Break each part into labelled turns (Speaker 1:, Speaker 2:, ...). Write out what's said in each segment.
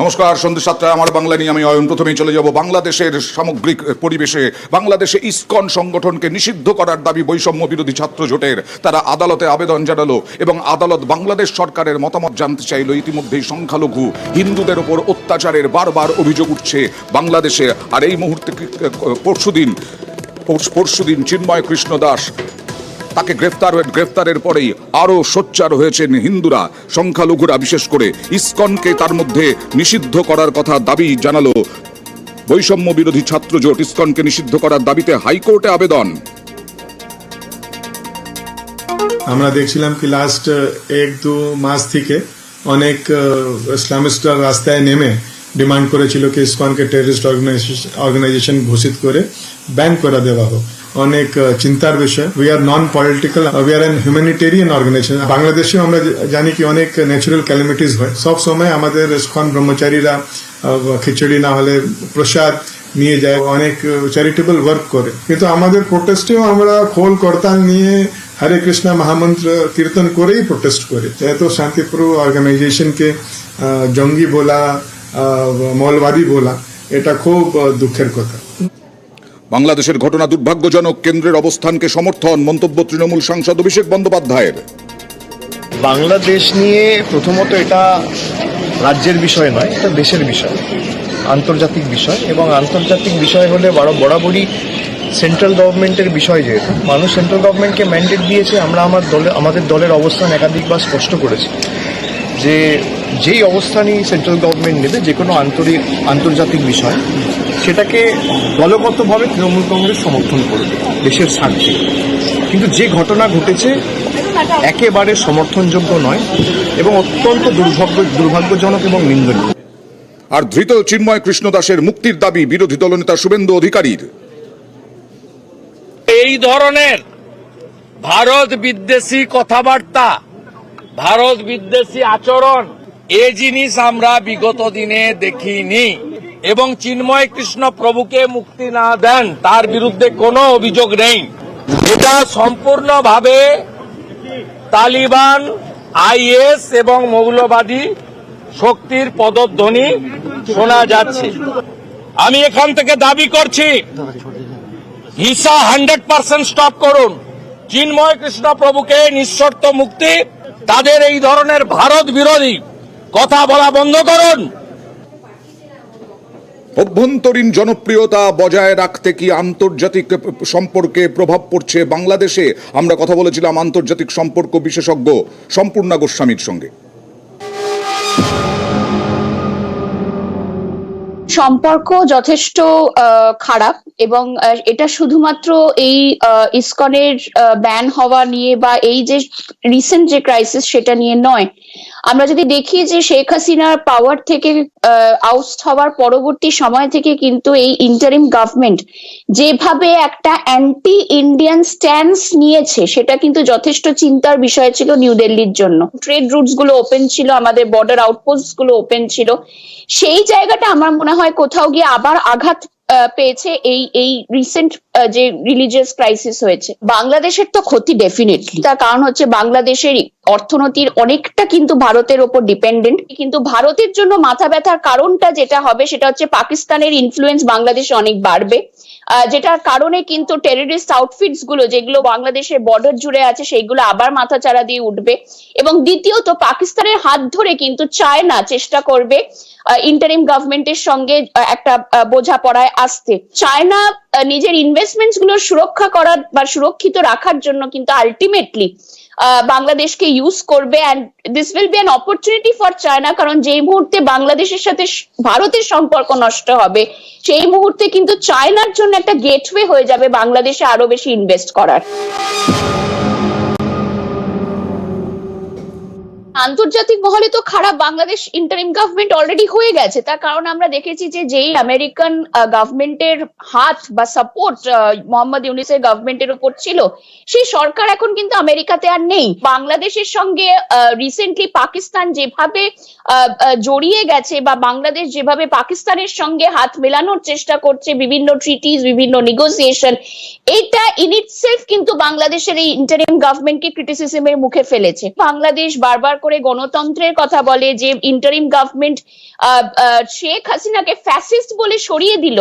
Speaker 1: নমস্কার, সন্ধ্যে 7টায় আমার বাংলা নিয়ে আমি অয়ন। প্রথমেই চলে যাব বাংলাদেশের সামগ্রিক পরিবেশে। বাংলাদেশে ইসকন সংগঠনকে নিষিদ্ধ করার দাবি বৈষম্য বিরোধী ছাত্র জোটের। তারা আদালতে আবেদন জানালো এবং আদালত বাংলাদেশ সরকারের মতামত জানতে চাইল। ইতিমধ্যেই সংখ্যালঘু হিন্দুদের ওপর অত্যাচারের বারবার অভিযোগ উঠছে বাংলাদেশে। আর এই মুহূর্তে পরশুদিন চিন্ময় কৃষ্ণ দাস তাকে গ্রেফতারের পরেই আরও সোচ্চার হয়েছেন হিন্দুরা, সংখ্যালঘুরা বিশেষ করে। ইসকনকে তার মধ্যে নিষিদ্ধ করার কথা দাবি জানালো বৈষম্য বিরোধী ছাত্র জোট। ইসকনকে নিষিদ্ধ করার দাবিতে হাইকোর্টে আবেদন।
Speaker 2: আমরা দেখছিলাম কি লাস্ট 1-2 মাস থেকে অনেক ইসলামিস্টরা রাস্তায় নেমে ডিমান্ড করেছিল কি ইসকনকে টেররিস্ট অর্গানাইজেশন ঘোষিত করে ব্যান করে দেওয়া হোক। অনেক চিন্তার বিষয়। We are non political, we are an humanitarian organisation. বাংলাদেশেও আমরা জানি কি অনেক ন্যাচুরাল ক্যালামিটিস হয়। সব সময় আমাদের ইসকন ব্রহ্মচারীরা খিচুড়ি না হলে প্রসাদ নিয়ে যায়, অনেক চ্যারিটেবল ওয়ার্ক করে। কিন্তু আমাদের প্রোটেস্টেও আমরা খোল করতাল নিয়ে হরে কৃষ্ণ মহামন্ত্র কীর্তন করেই প্রোটেস্ট করি। যেহেতু শান্তিপুর অর্গানাইজেশনকে জঙ্গি বলা, মৌলবাদী বলা, এটা খুব দুঃখের কথা।
Speaker 1: বাংলাদেশের ঘটনা দুর্ভাগ্যজনক, কেন্দ্রের অবস্থানকে সমর্থন। মন্তব্য তৃণমূল সাংসদ অভিষেক বন্দ্যোপাধ্যায়ের।
Speaker 3: বাংলাদেশ নিয়ে প্রথমত এটা রাজ্যের বিষয় নয়, এটা দেশের বিষয়, আন্তর্জাতিক বিষয়। এবং আন্তর্জাতিক বিষয় হলে বরাবরই সেন্ট্রাল গভর্নমেন্টের বিষয়। যেহেতু মানুষ সেন্ট্রাল গভর্নমেন্টকে ম্যান্ডেট দিয়েছে, আমরা আমাদের দলের অবস্থান একাধিকবার স্পষ্ট করেছি যে যেই অবস্থানই সেন্ট্রাল গভর্নমেন্ট নেবে যে কোনো আন্তর্জাতিক বিষয়, সেটাকে দলগতভাবে তৃণমূল কংগ্রেস সমর্থন করবে দেশের স্বার্থে। কিন্তু যে ঘটনা ঘটেছে একেবারে সমর্থনযোগ্য নয় এবং অত্যন্ত দুর্ভাগ্যজনক এবং নিন্দনীয়।
Speaker 1: আর ধৃত চিন্ময় কৃষ্ণ দাসের মুক্তির দাবি বিরোধী দলনেতা শুভেন্দু অধিকারীর।
Speaker 4: এই ধরনের ভারত বিদ্বেষী কথাবার্তা, ভারত বিদ্বেষী আচরণ, এ জিনিস আমরা বিগত দিনে দেখিনি। এবং চিন্ময় কৃষ্ণ প্রভুকে মুক্তি না দেন তার বিরুদ্ধে কোনো অভিযোগ নেই। এটা সম্পূর্ণভাবে তালিবান, আইএস এবং মৌলবাদী শক্তির পদধ্বনি শোনা যাচ্ছে। আমি এখান থেকে দাবি করছি, হিংসা 100% স্টপ করুন। চিন্ময় কৃষ্ণ প্রভুকে নিঃশর্ত মুক্তি, তাদের এই ধরনের ভারত বিরোধী কথা বলা বন্ধ করুন।
Speaker 1: অভ্যন্তরীণ জনপ্রিয়তা বজায় রাখতে কি আন্তর্জাতিক সম্পর্কে প্রভাব পড়ছে বাংলাদেশে? আমরা কথা বলেছিলাম আন্তর্জাতিক সম্পর্ক বিশেষজ্ঞ সম্পূর্ণা গোস্বামীর সঙ্গে।
Speaker 5: সম্পর্ক যথেষ্ট খারাপ এবং এটা শুধুমাত্র এই ইসকনের ব্যান হওয়া নিয়ে বা এই যে রিসেন্ট যে ক্রাইসিস সেটা নিয়ে নয়। আমরা যদি দেখি যে শেখ হাসিনার পাওয়ার থেকে আউট হওয়ার পরবর্তী সময় থেকে কিন্তু এই ইন্টারিম গভর্নমেন্ট যেভাবে একটা অ্যান্টি ইন্ডিয়ান স্ট্যান্স নিয়েছে সেটা কিন্তু যথেষ্ট চিন্তার বিষয় ছিল নিউ দিল্লির জন্য। ট্রেড রুটস গুলো ওপেন ছিল, আমাদের বর্ডার আউটপোস্ট গুলো ওপেন ছিল। সেই জায়গাটা আমার মনে হয় কোথাও গিয়ে আবার আঘাত পেয়েছে এই রিসেন্ট যে রিলিজিয়াস ক্রাইসিস হয়েছে। বাংলাদেশের তো ক্ষতি ডেফিনেটলি, তার কারণ হচ্ছে বাংলাদেশের অর্থনীতির অনেকটা কিন্তু ভারতের ওপর ডিপেন্ডেন্ট। কিন্তু ভারতের জন্য মাথা ব্যথার কারণটা যেটা হবে সেটা হচ্ছে পাকিস্তানের ইনফ্লুয়েন্স বাংলাদেশে অনেক বাড়বে, যেটার কারণে কিন্তু টেররিস্ট আউটফিটস গুলো যেগুলো বাংলাদেশের বর্ডার জুড়ে আছে সেইগুলো আবার মাথাচাড়া দিয়ে উঠবে। এবং দ্বিতীয়ত পাকিস্তানের হাত ধরে কিন্তু চায়না চেষ্টা করবে ইন্টারিম গভর্নমেন্টের সঙ্গে একটা বোঝাপড়ায় আসতে। চায়না নিজের ইনভেস্টমেন্টস গুলো সুরক্ষা করার বা সুরক্ষিত রাখার জন্য কিন্তু আলটিমেটলি বাংলাদেশকে ইউজ করবে। And this will be an opportunity for China, কারণ যেই মুহূর্তে বাংলাদেশের সাথে ভারতের সম্পর্ক নষ্ট হবে সেই মুহূর্তে কিন্তু চায়নার জন্য একটা গেটওয়ে হয়ে যাবে বাংলাদেশে আরো বেশি ইনভেস্ট করার। আন্তর্জাতিক মহলে তো খারাপ বাংলাদেশ ইন্টারিম গভর্নমেন্ট অলরেডি হয়ে গেছে। তার কারণ আমরা দেখেছি যে যেই আমেরিকান গভর্নমেন্টের হাত বা সাপোর্ট মোহাম্মদ ইউনূসের গভর্নমেন্টের উপর ছিল, সেই সরকার এখন কিন্তু আমেরিকাতে আর নেই। বাংলাদেশের সঙ্গে রিসেন্টলি পাকিস্তান যেভাবে জড়িয়ে গেছে বা বাংলাদেশ যেভাবে পাকিস্তানের সঙ্গে হাত মেলানোর চেষ্টা করছে, বিভিন্ন ট্রিটিস, বিভিন্ন নেগোসিয়েশন, এটা ইন ইটসেলফ কিন্তু বাংলাদেশের এই ইন্টারিম গভর্নমেন্টকে ক্রিটিসিজমের মুখে ফেলেছে। বাংলাদেশ বারবার করে গণতন্ত্রের কথা বলে, যে ইন্টারিম গভর্নমেন্ট শেখ হাসিনাকে ফ্যাসিস্ট বলে সরিয়ে দিল,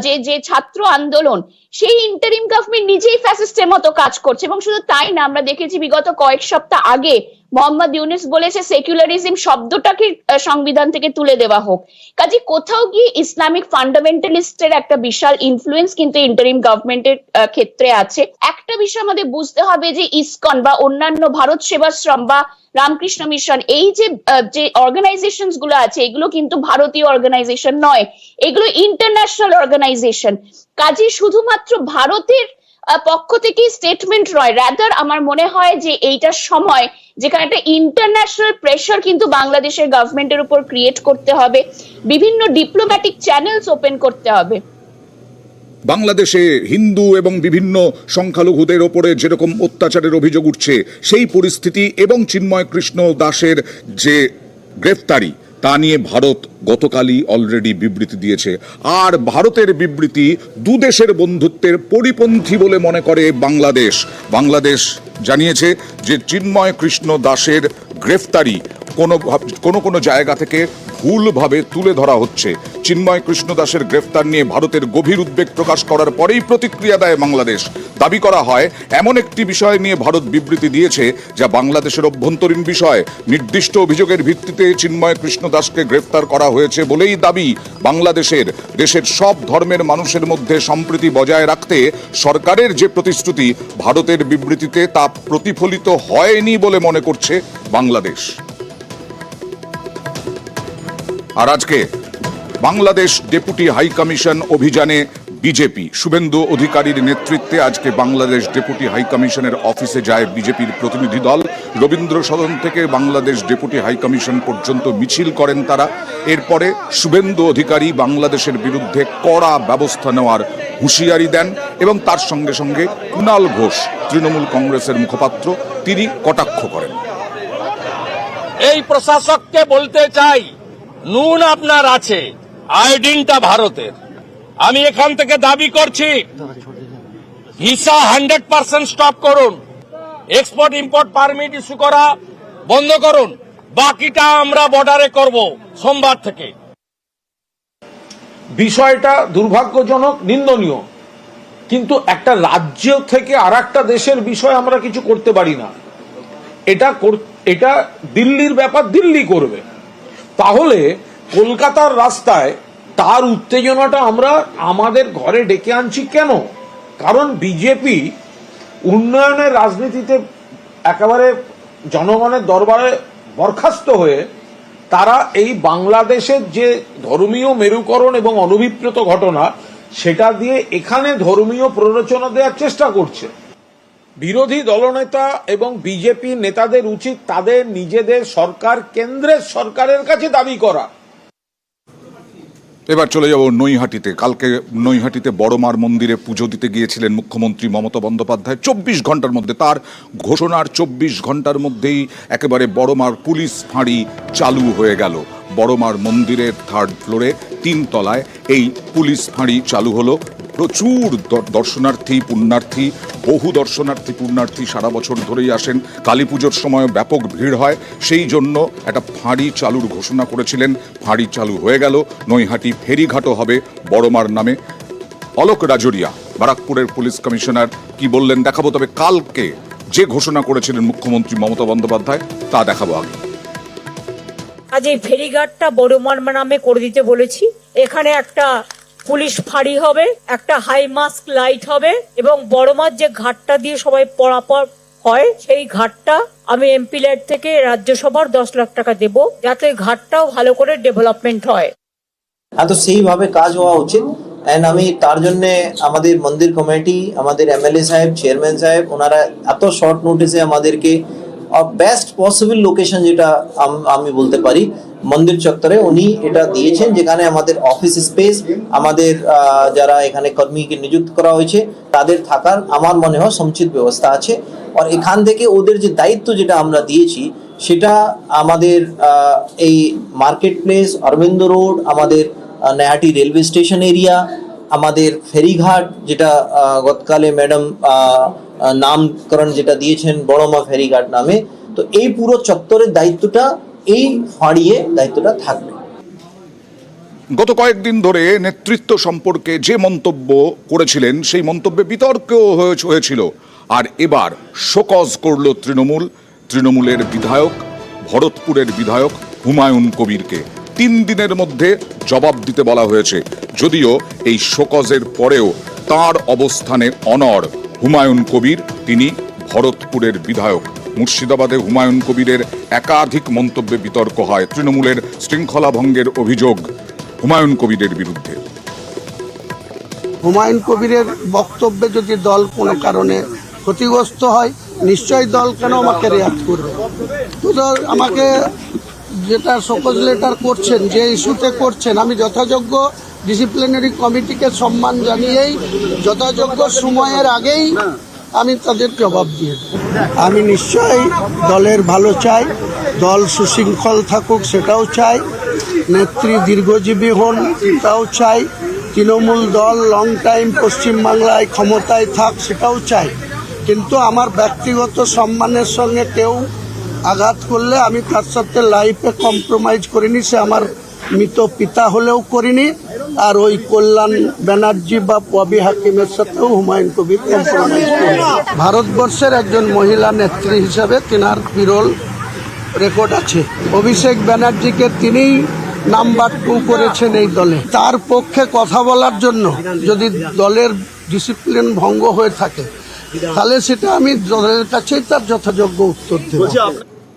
Speaker 5: যে যে ছাত্র আন্দোলন, সেই ইন্টারিম গভর্নমেন্ট নিজেই ফ্যাসিস্টের মতো কাজ করছে। এবং শুধু তাই না, আমরা দেখেছি বিগত কয়েক সপ্তাহ আগে মোহাম্মদ ইউনূস বলেছে সেকুলারিজম শব্দটাকে সংবিধান থেকে তুলে দেওয়া হোক। কাজে কোথাও গিয়ে ইসলামিক ফান্ডামেন্টালিস্টের একটা বিশাল ইনফ্লুয়েন্স কিন্তু ইন্টারিম গভর্নমেন্টের ক্ষেত্রে আছে। একটা বিষয় আমাদের বুঝতে হবে যে ইসকন বা অন্যান্য ভারত সেবাশ্রম বা রামকৃষ্ণ মিশন, এই যে অর্গানাইজেশন গুলো আছে, এগুলো কিন্তু ভারতীয় অর্গানাইজেশন নয়, এগুলো ইন্টারন্যাশনাল অর্গানাইজেশন। কাজে শুধুমাত্র ভারতের পক্ষ থেকে স্টেটমেন্ট নয়, রাদার আমার মনে হয় যে এইটার সময় যেখানে একটা ইন্টারন্যাশনাল প্রেশার কিন্তু বাংলাদেশের গভর্নমেন্টের উপর ক্রিয়েট করতে হবে, বিভিন্ন ডিপ্লোম্যাটিক চ্যানেলস ওপেন করতে হবে।
Speaker 1: বাংলাদেশে হিন্দু এবং বিভিন্ন সংখ্যালঘুদের ওপরে যেরকম অত্যাচারের অভিযোগ উঠছে, সেই পরিস্থিতি এবং চিন্ময় কৃষ্ণ দাসের যে গ্রেফতারি, তা নিয়ে ভারত গতকালই অলরেডি বিবৃতি দিয়েছে। আর ভারতের বিবৃতি দুদেশের বন্ধুত্বের পরিপন্থী বলে মনে করে বাংলাদেশ। বাংলাদেশ জানিয়েছে যে চিন্ময় কৃষ্ণ দাসের গ্রেফতারি কোনো জায়গা থেকে ভুলভাবে তুলে ধরা হচ্ছে। চিন্ময় কৃষ্ণ দাসের গ্রেফতার নিয়ে ভারতের গভীর উদ্বেগ প্রকাশ করার পরেই প্রতিক্রিয়া দেয় বাংলাদেশ। দাবি করা হয় এমন একটি বিষয় নিয়ে ভারত বিবৃতি দিয়েছে যা বাংলাদেশের অভ্যন্তরীণ বিষয়। নির্দিষ্ট অভিযোগের ভিত্তিতে চিন্ময় কৃষ্ণ দাসকে গ্রেফতার করা হয়েছে বলেই দাবি বাংলাদেশের। দেশের সব ধর্মের মানুষের মধ্যে সম্প্রীতি বজায় রাখতে সরকারের যে প্রতিশ্রুতি, ভারতের বিবৃতিতে তা প্রতিফলিত হয়নি বলে মনে করছে বাংলাদেশ। আর আজকে বাংলাদেশ ডেপুটি হাই কমিশন অভিযানে বিজেপি, শুভেন্দু অধিকারীর নেতৃত্বে আজকে বাংলাদেশ ডেপুটি হাই কমিশনের অফিসে যায় বিজেপির প্রতিনিধি দল। রবীন্দ্র সদন থেকে বাংলাদেশ ডেপুটি হাই কমিশন পর্যন্ত মিছিল করেন তারা। এরপরে শুভেন্দু অধিকারী বাংলাদেশের বিরুদ্ধে কড়া ব্যবস্থা নেওয়ার হুঁশিয়ারি দেন এবং তার সঙ্গে সঙ্গে কুণাল ঘোষ, তৃণমূল কংগ্রেসের মুখপাত্র, তিনি কটাক্ষ করেন।
Speaker 4: এই প্রশাসককে বলতে চাই, নুন আপনার আছে, আয়োডিনটা ভারতের। আমি এখান থেকে দাবি করছি ভিসা 100% স্টপ করুন, এক্সপোর্ট ইম্পোর্ট পারমিট ইস্যু করা বন্ধ করুন, বাকিটা আমরা বর্ডারে করব সোমবার থেকে।
Speaker 6: বিষয়টা দুর্ভাগ্যজনক, নিন্দনীয়, কিন্তু একটা রাজ্য থেকে আর একটা দেশের বিষয় আমরা কিছু করতে পারি না। এটা দিল্লির ব্যাপার, দিল্লি করবে। তাহলে কলকাতার রাস্তায় তার উত্তেজনাটা আমরা আমাদের ঘরে ডেকে আনছি কেন? কারণ বিজেপি উন্নয়নের রাজনীতিতে একেবারে জনগণের দরবারে বরখাস্ত হয়ে তারা এই বাংলাদেশের যে ধর্মীয় মেরুকরণ এবং অনভিপ্রেত ঘটনা, সেটা দিয়ে এখানে ধর্মীয় প্ররোচনা দেওয়ার চেষ্টা করছে। বিরোধী দলনেতা এবং বিজেপি নেতাদের উচিত তাদের নিজেদের সরকার, কেন্দ্রের সরকারের কাছে দাবি করা।
Speaker 1: এবার চলে যাব নৈহাটিতে। কালকে নৈহাটিতে বড়মার মন্দিরে পুজো দিতে গিয়েছিলেন মুখ্যমন্ত্রী মমতা বন্দ্যোপাধ্যায়। 24 ঘন্টার মধ্যে, তার ঘোষণার 24 ঘন্টার মধ্যেই একেবারে বড়মার পুলিশ ফাঁড়ি চালু হয়ে গেল। বড়মার মন্দিরের 3rd ফ্লোরে 3 তলায় এই পুলিশ ফাঁড়ি চালু হলো। প্রচুর দর্শনার্থী, পুণ্যার্থী, বহু দর্শনার্থী পুণ্যার্থী সারা বছর ধরেই আসেন। কালী পুজোর সময় ব্যাপক ভিড় হয়, সেই জন্য একটা ফাঁড়ি চালুর ঘোষণা করেছিলেন। ফাঁড়ি চালু হয়ে গেল। নৈহাটি ফেরিঘাটও হবে বড়মার নামে। অলোক রাজরিয়া, বারাকপুরের পুলিশ কমিশনার, কি বললেন দেখাবো। তবে কালকে যে ঘোষণা করেছিলেন মুখ্যমন্ত্রী মমতা বন্দ্যোপাধ্যায় তা দেখাবো আগে।
Speaker 7: আজ এই ফেরিঘাটটা বড়মার নামে করে দিতে বলেছি। এখানে একটা পুলিশ ফাঁড়ি হবে, একটা হাই মাস্ক লাইট হবে এবং বড়মার যে ঘাটটা দিয়ে সবাই পরাপার হয়, সেই ঘাটটা আমি এমপি ল্যাড থেকে রাজ্যসভার 10 লাখ টাকা দেব, যাতে ঘাটটাও ভালো করে ডেভেলপমেন্ট হয়।
Speaker 8: তো সেইভাবে কাজ হওয়া উচিত। এন্ড আমি তার জন্য আমাদের মন্দির কমিটি, আমাদের এমএলএ সাহেব, চেয়ারম্যান সাহেব, ওনারা এত শর্ট নোটিসে আমাদেরকে বেস্ট পসিবল লোকেশন, যেটা আমি বলতে পারি মন্দির চত্বরে উনি এটা দিয়েছেন, যেখানে আমাদের অফিস স্পেস, আমাদের যারা এখানে কর্মীকে নিযুক্ত করা হয়েছে তাদের থাকার আমার মনে হয় সমুচিত ব্যবস্থা আছে। আর এখান থেকে ওদের যে দায়িত্ব যেটা আমরা দিয়েছি, সেটা আমাদের এই মার্কেট প্লেস, অরবিন্দ রোড, আমাদের নৈহাটি রেলওয়ে স্টেশন এরিয়া, আমাদের ফেরিঘাট, যেটা গতকালে ম্যাডাম নামকরণ যেটা দিয়েছেন বড়মা ফেরিঘাট নামে, তো তো এই পুরো চত্বরের দায়িত্বটা এই ফাঁড়িয়ে দায়িত্বটা থাকবে।
Speaker 1: গত কয়েকদিন ধরে নেতৃত্ব সম্পর্কে যে মন্তব্য করেছিলেন সেই মন্তব্যে বিতর্কও হয়েছিল, আর এবার শোকজ করল তৃণমূলের বিধায়ক, ভরতপুরের বিধায়ক হুমায়ুন কবিরকে 3 দিনের মধ্যে জবাব দিতে বলা হয়েছে। যদিও এই শোকজের পরেও তার অবস্থানে অনড় হুমায়ুন কবির, তিনি ভরতপুরের বিধায়ক। মুর্শিদাবাদে হুমায়ুন কবিরের একাধিক মন্তব্যে বিতর্ক হয়। তৃণমূলের শৃঙ্খলা ভঙ্গের অভিযোগ হুমায়ুন কবিরের বিরুদ্ধে।
Speaker 9: হুমায়ুন কবিরের বক্তব্যে যদি দল কোনো কারণে ক্ষতিগ্রস্ত হয়, নিশ্চয়ই দল কেন আমাকে রিয়াক্ট করবে। তো আমাকে যেটা শোকজ লেটার করছেন, যে ইস্যুতে করছেন, আমি যথাযোগ্য ডিসিপ্লিনারি কমিটিকে সম্মান জানিয়েই যথাযোগ্য সময়ের আগেই আমি তাদের জবাব দিয়ে দেব। আমি নিশ্চয়ই দলের ভালো চাই, দল সুশৃঙ্খল থাকুক সেটাও চাই, নেত্রী দীর্ঘজীবী হন সেটাও চাই, তৃণমূল দল লং টাইম পশ্চিমবাংলায় ক্ষমতায় থাক সেটাও চাই। কিন্তু আমার ব্যক্তিগত সম্মানের সঙ্গে কেউ আঘাত করলে আমি তার সাথে লাইফে কম্প্রোমাইজ করিনি, সে আমার মৃত পিতা হলেও করিনি, আর ওই কল্যাণ ব্যানার্জি বা ববি হাকিমের সাথেও হুমায়ুন কবির কম্প্রোমাইজ করিনি। ভারতবর্ষের একজন মহিলা নেত্রী হিসাবে তিনার বিরল রেকর্ড আছে। অভিষেক ব্যানার্জিকে তিনিই নাম্বার 2 করেছেন এই দলে। তার পক্ষে কথা বলার জন্য যদি দলের ডিসিপ্লিন ভঙ্গ হয়ে থাকে, তাহলে সেটা আমি দলের কাছেই তার যথাযোগ্য উত্তর দেব।